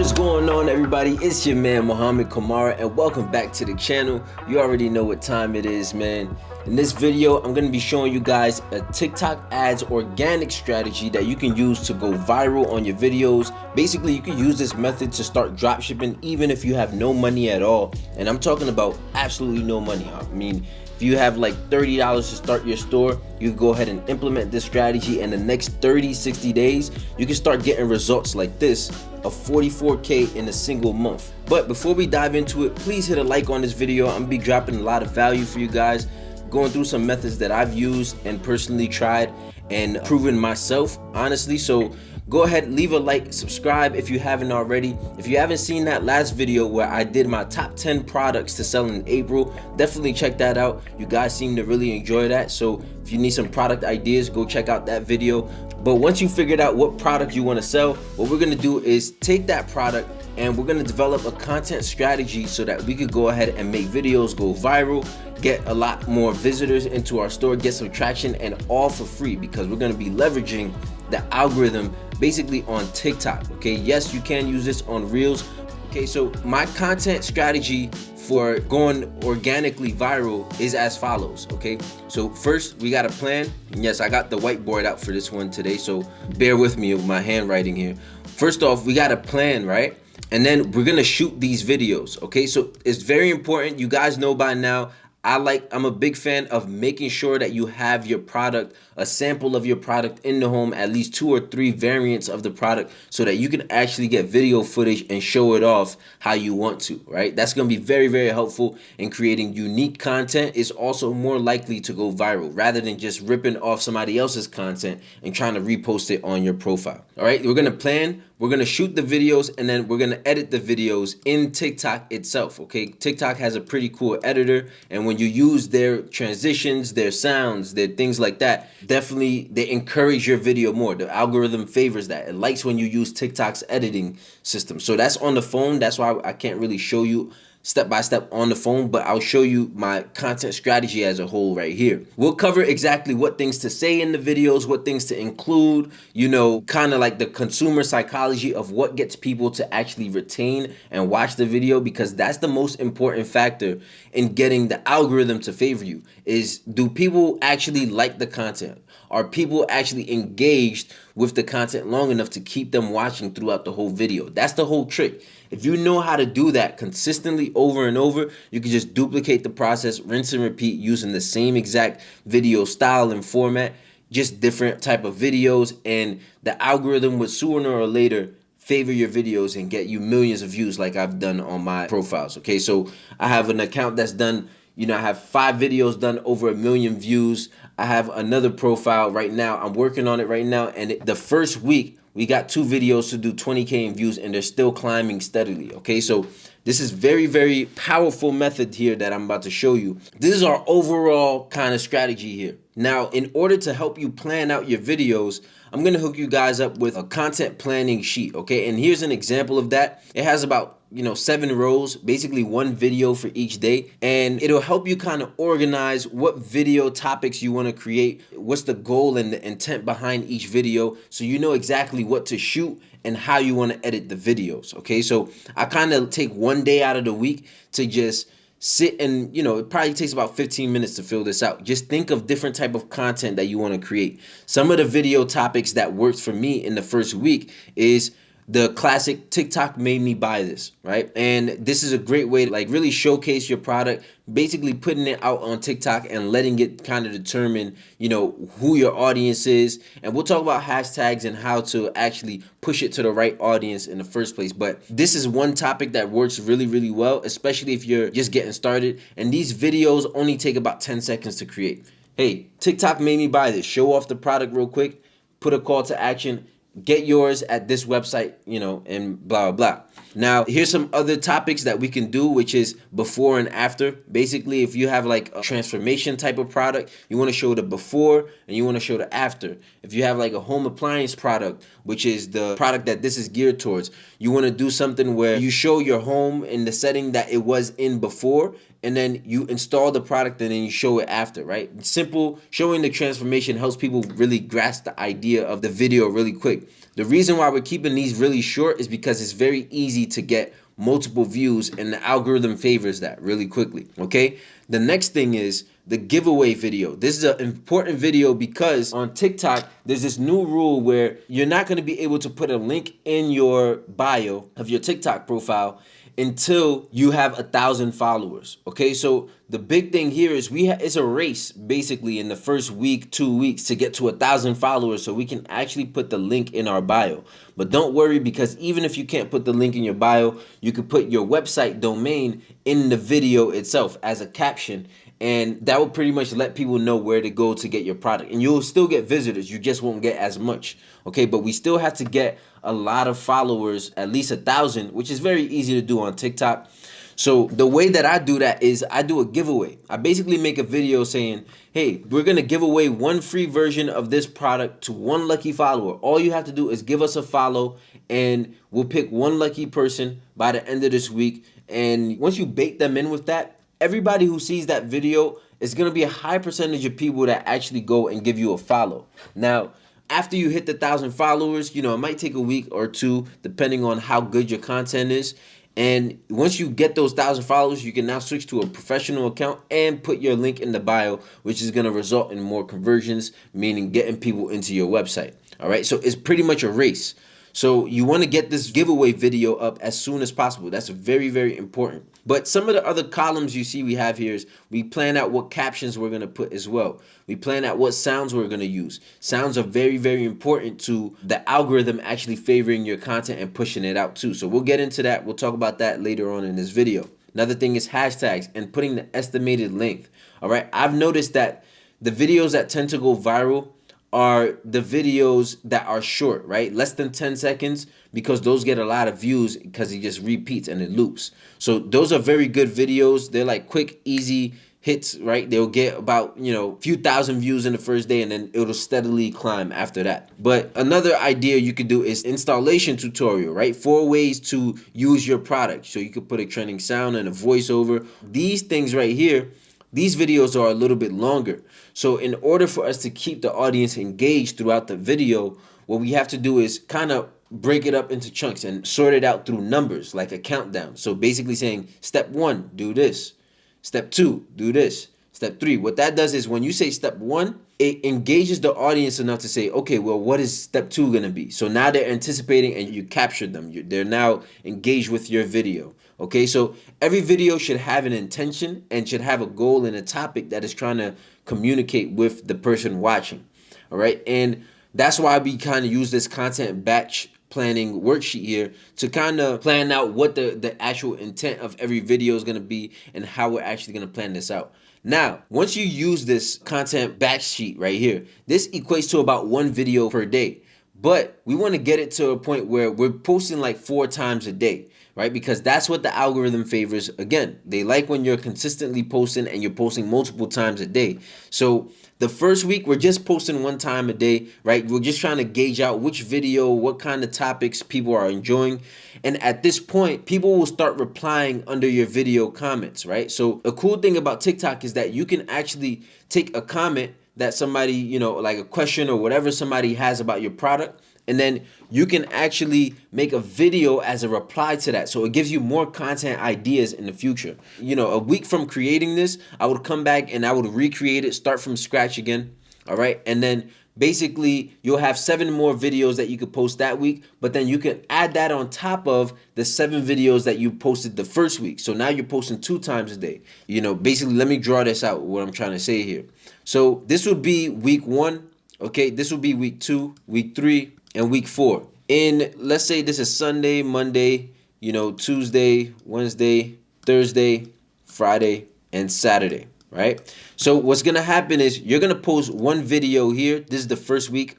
What's going on, everybody? It's your man Mohamed Camara, and welcome back to the channel. You already know what time it is, man. In this video, I'm going to be showing you guys a TikTok ads organic strategy that you can use to go viral on your videos. Basically, you can use this method to start dropshipping even if you have no money at all. And I'm talking about absolutely no money. I mean, if you have like $30 to start your store, you can go ahead and implement this strategy, and the next 30-60 days you can start getting results like this of 44K in a single month. But before we dive into it, please hit a like on this video. I'm gonna be dropping a lot of value for you guys, going through some methods that I've used and personally tried and proven myself, honestly. So go ahead, leave a like, subscribe if you haven't already. If you haven't seen that last video where I did my top 10 products to sell in April, definitely check that out. You guys seem to really enjoy that. So if you need some product ideas, go check out that video. But once you figured out what product you want to sell, what we're going to do is take that product and we're going to develop a content strategy so that we could go ahead and make videos go viral, get a lot more visitors into our store, get some traction, and all for free, because we're going to be leveraging the algorithm basically on TikTok. Okay, yes, you can use this on Reels. Okay, so my content strategy for going organically viral is as follows. Okay, so first we got a plan, and yes, I got the whiteboard out for this one today, so bear with me with my handwriting here. First off, we got a plan, right? And then we're gonna shoot these videos. Okay, so it's very important. You guys know by now, I'm a big fan of making sure that you have your product, a sample of your product in the home, at least 2 or 3 variants of the product, so that you can actually get video footage and show it off how you want to, right? That's going to be very, very helpful in creating unique content. It's also more likely to go viral rather than just ripping off somebody else's content and trying to repost it on your profile. All right, we're going to plan. We're going to shoot the videos, and then we're going to edit the videos in TikTok itself, okay? TikTok has a pretty cool editor, and when you use their transitions, their sounds, their things like that, definitely they encourage your video more. The algorithm favors that. It likes when you use TikTok's editing system. So that's on the phone. That's why I can't really show you step by step on the phone, but I'll show you my content strategy as a whole right here. We'll cover exactly what things to say in the videos, what things to include, you know, kind of like the consumer psychology of what gets people to actually retain and watch the video, because that's the most important factor in getting the algorithm to favor you. Is, do people actually like the content? Are people actually engaged with the content long enough to keep them watching throughout the whole video? That's the whole trick. If you know how to do that consistently over and over, you can just duplicate the process, rinse and repeat, using the same exact video style and format, just different type of videos, and the algorithm would sooner or later favor your videos and get you millions of views like I've done on my profiles. Okay, so I have an account that's done, you know, I have 5 videos done over 1 million views. I have another profile right now. I'm working on it right now, and the first week we got 2 videos to do 20K in views, and they're still climbing steadily. Okay, so this is very, very powerful method here that I'm about to show you. This is our overall kind of strategy here. Now, in order to help you plan out your videos, I'm gonna hook you guys up with a content planning sheet. Okay, and here's an example of that. It has about 7 rows, basically 1 video for each day, and it'll help you kind of organize what video topics you want to create, what's the goal and the intent behind each video, so you know exactly what to shoot and how you want to edit the videos. Okay, so I kind of take 1 day out of the week to just sit and, it probably takes about 15 minutes to fill this out. Just think of different type of content that you want to create. Some of the video topics that worked for me in the first week is the classic TikTok made me buy this, right? And this is a great way to like really showcase your product, basically putting it out on TikTok and letting it kind of determine, who your audience is. And we'll talk about hashtags and how to actually push it to the right audience in the first place. But this is one topic that works really, really well, especially if you're just getting started. And these videos only take about 10 seconds to create. Hey, TikTok made me buy this. Show off the product real quick, put a call to action, get yours at this website, and blah, blah, blah. Now, here's some other topics that we can do, which is before and after. Basically, if you have like a transformation type of product, you want to show the before and you want to show the after. If you have like a home appliance product, which is the product that this is geared towards, you want to do something where you show your home in the setting that it was in before, and then you install the product and then you show it after, right? Simple. Showing the transformation helps people really grasp the idea of the video really quick. The reason why we're keeping these really short is because it's very easy to get multiple views and the algorithm favors that really quickly. Okay, the next thing is the giveaway video. This is an important video because on TikTok there's this new rule where you're not going to be able to put a link in your bio of your TikTok profile until you have 1,000 followers. Okay, so the big thing here is it's a race basically in the first week, 2 weeks to get to 1,000 followers so we can actually put the link in our bio. But don't worry, because even if you can't put the link in your bio, you can put your website domain in the video itself as a caption, and that will pretty much let people know where to go to get your product. And you'll still get visitors, you just won't get as much. Okay, but we still have to get a lot of followers, at least 1,000, which is very easy to do on TikTok. So the way that I do that is I do a giveaway. I basically make a video saying, hey, we're gonna give away one free version of this product to one lucky follower. All you have to do is give us a follow and we'll pick one lucky person by the end of this week. And once you bait them in with that, everybody who sees that video is gonna be a high percentage of people that actually go and give you a follow. Now, after you hit the 1,000 followers, it might take a week or two depending on how good your content is. And once you get those 1,000 followers, you can now switch to a professional account and put your link in the bio, which is going to result in more conversions, meaning getting people into your website. All right, so it's pretty much a race. So you want to get this giveaway video up as soon as possible. That's very, very important. But some of the other columns you see we have here is we plan out what captions we're going to put as well. We plan out what sounds we're going to use. Sounds are very, very important to the algorithm actually favoring your content and pushing it out too. So we'll get into that. We'll talk about that later on in this video. Another thing is hashtags and putting the estimated length. All right, I've noticed that the videos that tend to go viral are the videos that are short, right? Less than 10 seconds, because those get a lot of views because it just repeats and it loops. So those are very good videos. They're like quick, easy hits, right? They'll get about, a few thousand views in the first day and then it'll steadily climb after that. But another idea you could do is installation tutorial, right? 4 ways to use your product. So you could put a trending sound and a voiceover. These things right here, these videos are a little bit longer. So in order for us to keep the audience engaged throughout the video, what we have to do is kind of break it up into chunks and sort it out through numbers, like a countdown. So basically saying, step 1, do this. Step 2, do this. Step 3. What that does is when you say step 1, it engages the audience enough to say, okay, well, what is step 2 going to be? So now they're anticipating and you captured them. They're now engaged with your video. Okay, so every video should have an intention and should have a goal and a topic that is trying to communicate with the person watching. All right, and that's why we kind of use this content batch planning worksheet here to kind of plan out what the actual intent of every video is going to be and how we're actually going to plan this out. Now, once you use this content batch sheet right here, this equates to about 1 video per day. But we want to get it to a point where we're posting like 4 times a day, right? Because that's what the algorithm favors. Again, they like when you're consistently posting and you're posting multiple times a day. So the first week, we're just posting 1 time a day, right? We're just trying to gauge out which video, what kind of topics people are enjoying. And at this point, people will start replying under your video comments, right? So a cool thing about TikTok is that you can actually take a comment that somebody, like a question or whatever somebody has about your product, and then you can actually make a video as a reply to that. So it gives you more content ideas in the future. A week from creating this, I would come back and I would recreate it, start from scratch again. All right. And then basically you'll have 7 more videos that you could post that week, but then you can add that on top of the 7 videos that you posted the first week. So now you're posting 2 times a day. Basically, let me draw this out, what I'm trying to say here. So this would be week 1. Okay. This would be week 2, week 3, and week 4. And let's say this is Sunday, Monday, Tuesday, Wednesday, Thursday, Friday, and Saturday, right? So what's going to happen is you're going to post 1 video here. This is the first week.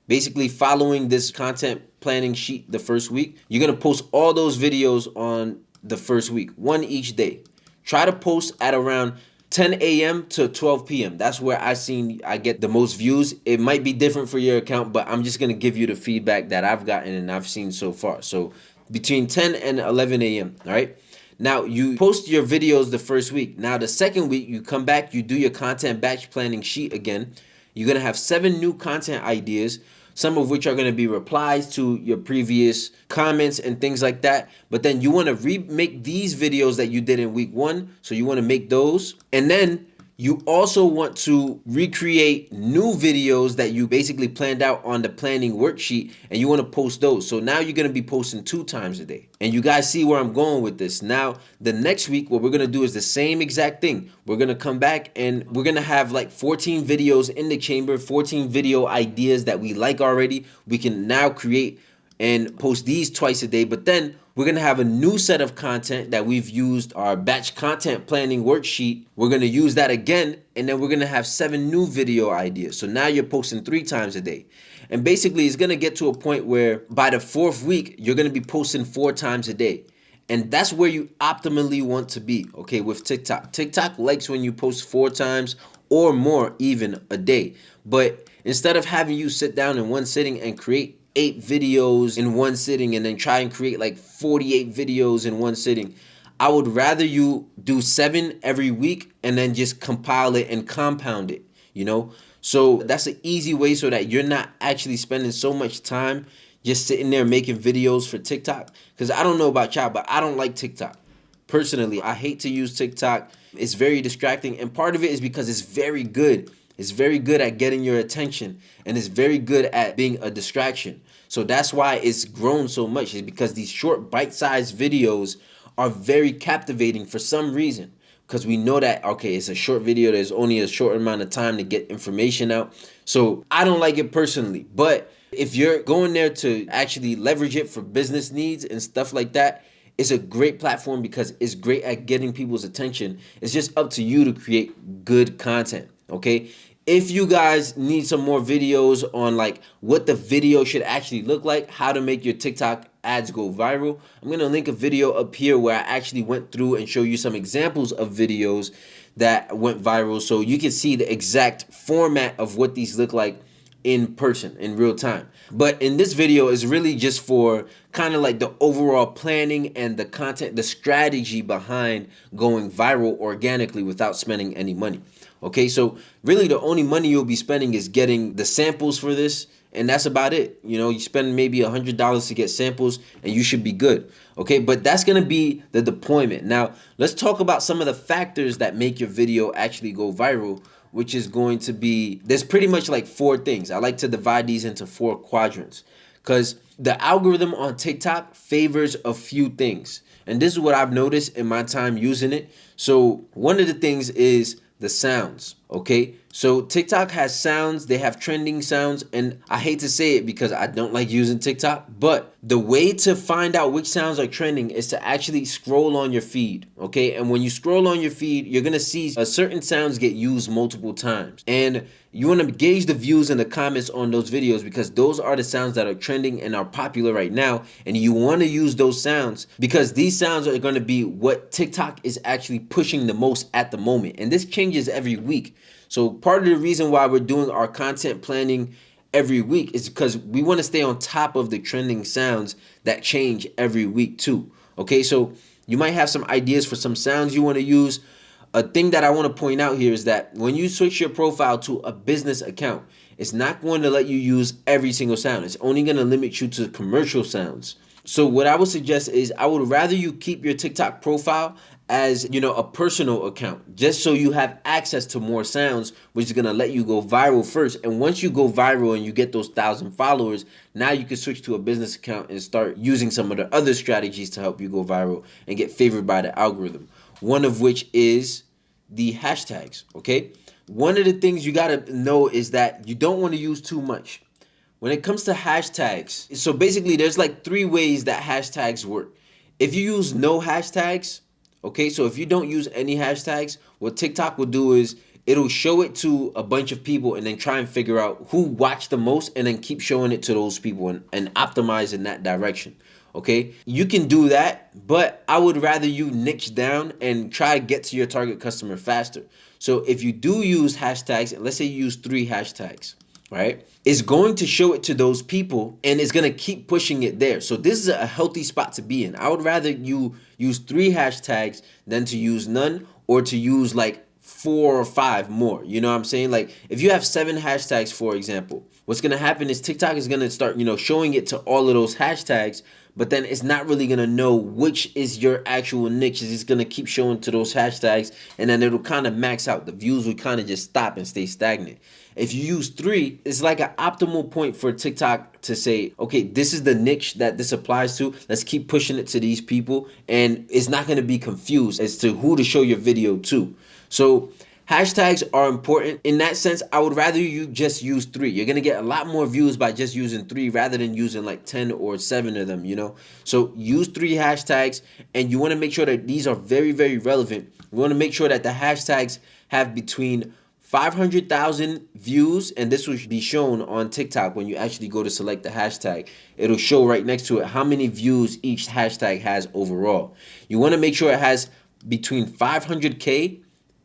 Basically following this content planning sheet the first week, you're going to post all those videos on the first week, 1 each day. Try to post at around 10 a.m. to 12 p.m. That's where I get the most views. It might be different for your account, but I'm just going to give you the feedback that I've gotten and I've seen so far. So between 10 and 11 a.m. All right. Now you post your videos the first week. Now the second week you come back, you do your content batch planning sheet again. You're gonna have 7 new content ideas, some of which are gonna be replies to your previous comments and things like that. But then you wanna remake these videos that you did in week 1. So you wanna make those. And then you also want to recreate new videos that you basically planned out on the planning worksheet, and you want to post those. So now you're going to be posting 2 times a day. And you guys see where I'm going with this. Now, the next week, what we're going to do is the same exact thing. We're going to come back and we're going to have like 14 videos in the chamber, 14 video ideas that we like already. We can now create and post these twice a day. But then we're gonna have a new set of content that we've used our batch content planning worksheet. We're gonna use that again, and then we're gonna have 7 new video ideas. So now you're posting 3 times a day. And basically it's gonna get to a point where by the 4th week, you're gonna be posting 4 times a day. And that's where you optimally want to be, okay, with TikTok. TikTok likes when you post 4 times or more even a day. But instead of having you sit down in one sitting and create 8 videos in one sitting and then try and create like 48 videos in one sitting, I would rather you do 7 every week and then just compile it and compound it, you know? So that's an easy way so that you're not actually spending so much time just sitting there making videos for TikTok. Because I don't know about y'all, but I don't like TikTok. Personally, I hate to use TikTok. It's very distracting, and part of it is because it's very good. It's very good at getting your attention, and it's very good at being a distraction. So that's why it's grown so much, is because these short bite-sized videos are very captivating for some reason. Because we know that, okay, it's a short video, there's only a short amount of time to get information out. So I don't like it personally, but if you're going there to actually leverage it for business needs and stuff like that, it's a great platform because it's great at getting people's attention. It's just up to you to create good content, okay? If you guys need some more videos on like what the video should actually look like, how to make your TikTok ads go viral, I'm gonna link a video up here where I actually went through and show you some examples of videos that went viral so you can see the exact format of what these look like in person, in real time. But in this video is really just for kind of like the overall planning and the content, the strategy behind going viral organically without spending any money. Okay, so really the only money you'll be spending is getting the samples for this, and that's about it. You know, you spend maybe $100 to get samples and you should be good. Okay, but that's gonna be the deployment. Now, let's talk about some of the factors that make your video actually go viral, which is going to be, there's pretty much like 4 things. I like to divide these into 4 quadrants because the algorithm on TikTok favors a few things. And this is what I've noticed in my time using it. So one of the things is the sounds, okay? So TikTok has sounds, they have trending sounds, and I hate to say it because I don't like using TikTok, but the way to find out which sounds are trending is to actually scroll on your feed, okay? And when you scroll on your feed, you're gonna see certain sounds get used multiple times. And you wanna gauge the views and the comments on those videos because those are the sounds that are trending and are popular right now. And you wanna use those sounds because these sounds are gonna be what TikTok is actually pushing the most at the moment. And this changes every week. So part of the reason why we're doing our content planning every week is because we want to stay on top of the trending sounds that change every week too. Okay, so you might have some ideas for some sounds you want to use. A thing that I want to point out here is that when you switch your profile to a business account, it's not going to let you use every single sound. It's only going to limit you to commercial sounds. So what I would suggest is I would rather you keep your TikTok profile as, you know, a personal account, just so you have access to more sounds, which is going to let you go viral first. And once you go viral and you get those 1,000 followers, now you can switch to a business account and start using some of the other strategies to help you go viral and get favored by the algorithm. One of which is the hashtags, okay? One of the things you got to know is that you don't want to use too much. When it comes to hashtags, so basically there's like 3 ways that hashtags work. If you use no hashtags, okay, so if you don't use any hashtags, what TikTok will do is it'll show it to a bunch of people and then try and figure out who watched the most and then keep showing it to those people and optimize in that direction. Okay, you can do that, but I would rather you niche down and try to get to your target customer faster. So if you do use hashtags, let's say you use 3 hashtags, right? It's going to show it to those people and it's going to keep pushing it there. So this is a healthy spot to be in. I would rather you use 3 hashtags than to use none, or to use like 4 or 5 more. You know what I'm saying? Like if you have 7 hashtags, for example, what's going to happen is TikTok is going to start, showing it to all of those hashtags, but then it's not really going to know which is your actual niche. It's going to keep showing to those hashtags, and then it'll kind of max out. The views will kind of just stop and stay stagnant. If you use 3, it's like an optimal point for TikTok to say, okay, this is the niche that this applies to. Let's keep pushing it to these people. And it's not going to be confused as to who to show your video to. So hashtags are important. In that sense, I would rather you just use 3. You're going to get a lot more views by just using 3 rather than using like 10 or 7 of them, So use 3 hashtags, and you want to make sure that these are very, very relevant. You want to make sure that the hashtags have between 500,000 views, and this will be shown on TikTok when you actually go to select the hashtag. It'll show right next to it how many views each hashtag has overall. You want to make sure it has between 500K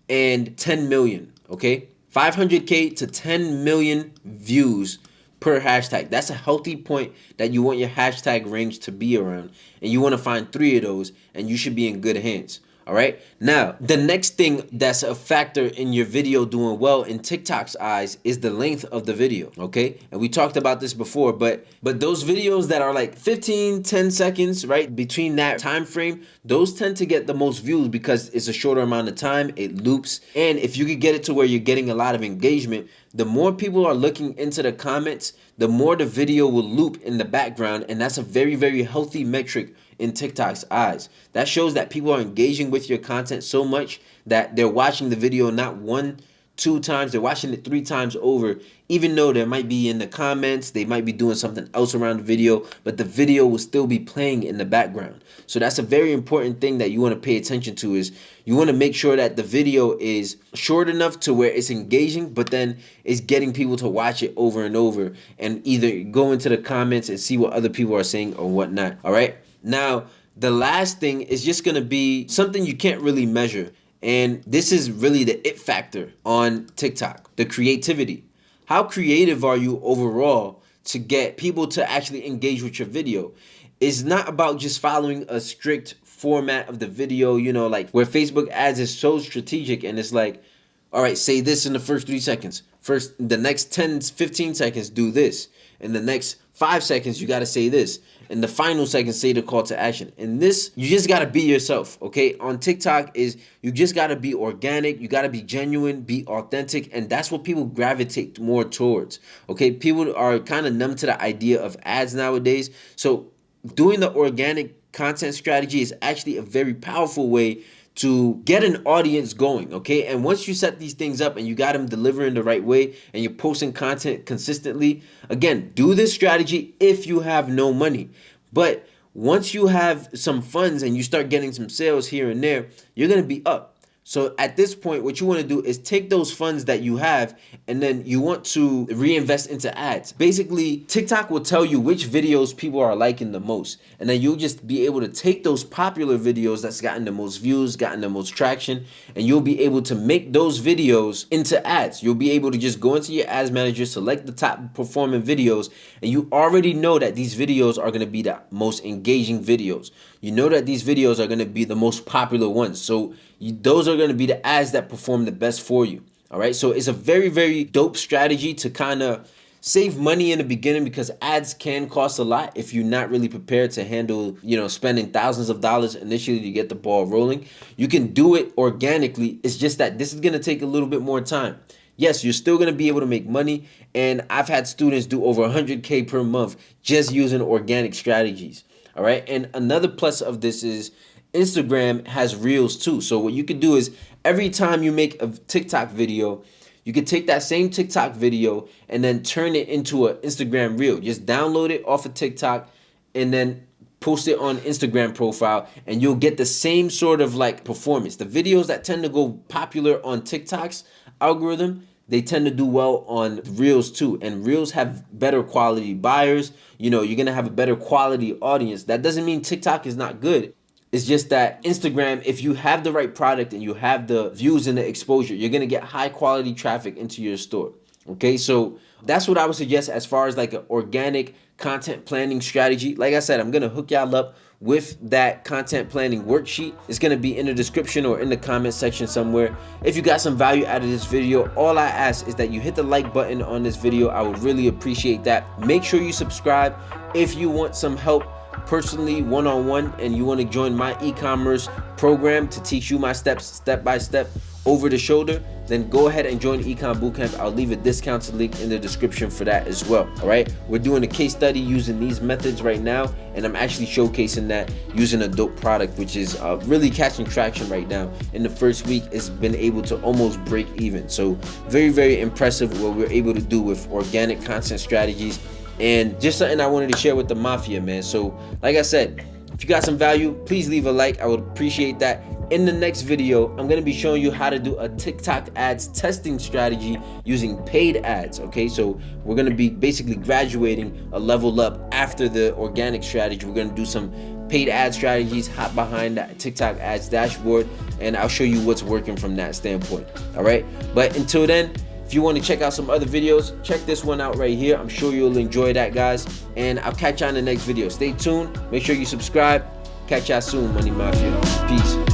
and 10 million, okay? 500K to 10 million views per hashtag. That's a healthy point that you want your hashtag range to be around, and you want to find 3 of those, and you should be in good hands. All right. Now, the next thing that's a factor in your video doing well in TikTok's eyes is the length of the video. Okay. And we talked about this before, but those videos that are like 15, 10 seconds, right, between that time frame, those tend to get the most views because it's a shorter amount of time. It loops. And if you could get it to where you're getting a lot of engagement, the more people are looking into the comments, the more the video will loop in the background. And that's a very, very healthy metric in TikTok's eyes. That shows that people are engaging with your content so much that they're watching the video not 1, 2 times, they're watching it 3 times over, even though they might be in the comments, they might be doing something else around the video, but the video will still be playing in the background. So that's a very important thing that you want to pay attention to, is you want to make sure that the video is short enough to where it's engaging, but then it's getting people to watch it over and over, and either go into the comments and see what other people are saying or whatnot. All right. Now, the last thing is just going to be something you can't really measure. And this is really the it factor on TikTok, the creativity. How creative are you overall to get people to actually engage with your video? It's not about just following a strict format of the video, like where Facebook ads is so strategic, and it's like, all right, say this in the first 3 seconds. First, the next 10, 15 seconds, do this. In the next 5 seconds, you got to say this. In the final seconds, say the call to action. In this, you just got to be yourself, okay? On TikTok is you just got to be organic. You got to be genuine, be authentic, and that's what people gravitate more towards, okay? People are kind of numb to the idea of ads nowadays. So doing the organic content strategy is actually a very powerful way to get an audience going, okay? And once you set these things up and you got them delivering the right way and you're posting content consistently, again, do this strategy if you have no money. But once you have some funds and you start getting some sales here and there, you're gonna be up. So at this point, what you want to do is take those funds that you have and then you want to reinvest into ads. Basically, TikTok will tell you which videos people are liking the most. And then you'll just be able to take those popular videos that's gotten the most views, gotten the most traction, and you'll be able to make those videos into ads. You'll be able to just go into your ads manager, select the top performing videos, and you already know that these videos are going to be the most engaging videos. You know that these videos are going to be the most popular ones. So those are going to be the ads that perform the best for you. All right. So it's a very, very dope strategy to kind of save money in the beginning, because ads can cost a lot if you're not really prepared to handle, spending thousands of dollars initially to get the ball rolling. You can do it organically. It's just that this is going to take a little bit more time. Yes, you're still going to be able to make money. And I've had students do over 100K per month just using organic strategies. All right. And another plus of this is Instagram has reels too. So what you could do is every time you make a TikTok video, you could take that same TikTok video and then turn it into an Instagram reel. Just download it off of TikTok and then post it on Instagram profile, and you'll get the same sort of like performance. The videos that tend to go popular on TikTok's algorithm, they tend to do well on reels too. And reels have better quality buyers. You're going to have a better quality audience. That doesn't mean TikTok is not good. It's just that Instagram, if you have the right product and you have the views and the exposure, you're going to get high quality traffic into your store. Okay, so that's what I would suggest as far as like an organic content planning strategy. Like I said, I'm gonna hook y'all up with that content planning worksheet. It's gonna be in the description or in the comment section somewhere. If you got some value out of this video, all I ask is that you hit the like button on this video. I would really appreciate that. Make sure you subscribe. If you want some help personally, one-on-one, and you want to join my e-commerce program to teach you my steps step by step over the shoulder, then go ahead and join Ecom Bootcamp. I'll leave a discounted link in the description for that as well. All right, we're doing a case study using these methods right now, and I'm actually showcasing that using a dope product, which is really catching traction right now. In the first week, it's been able to almost break even. So very, very impressive what we're able to do with organic content strategies, and just something I wanted to share with the mafia, man. So like I said, if you got some value, please leave a like. I would appreciate that. In the next video, I'm going to be showing you how to do a TikTok ads testing strategy using paid ads. Okay, so we're going to be basically graduating a level up after the organic strategy. We're going to do some paid ad strategies, hop behind that TikTok ads dashboard, and I'll show you what's working from that standpoint. All right, but until then, if you want to check out some other videos, check this one out right here. I'm sure you'll enjoy that, guys, and I'll catch you on the next video. Stay tuned, make sure you subscribe. Catch y'all soon, Money Mafia. Peace.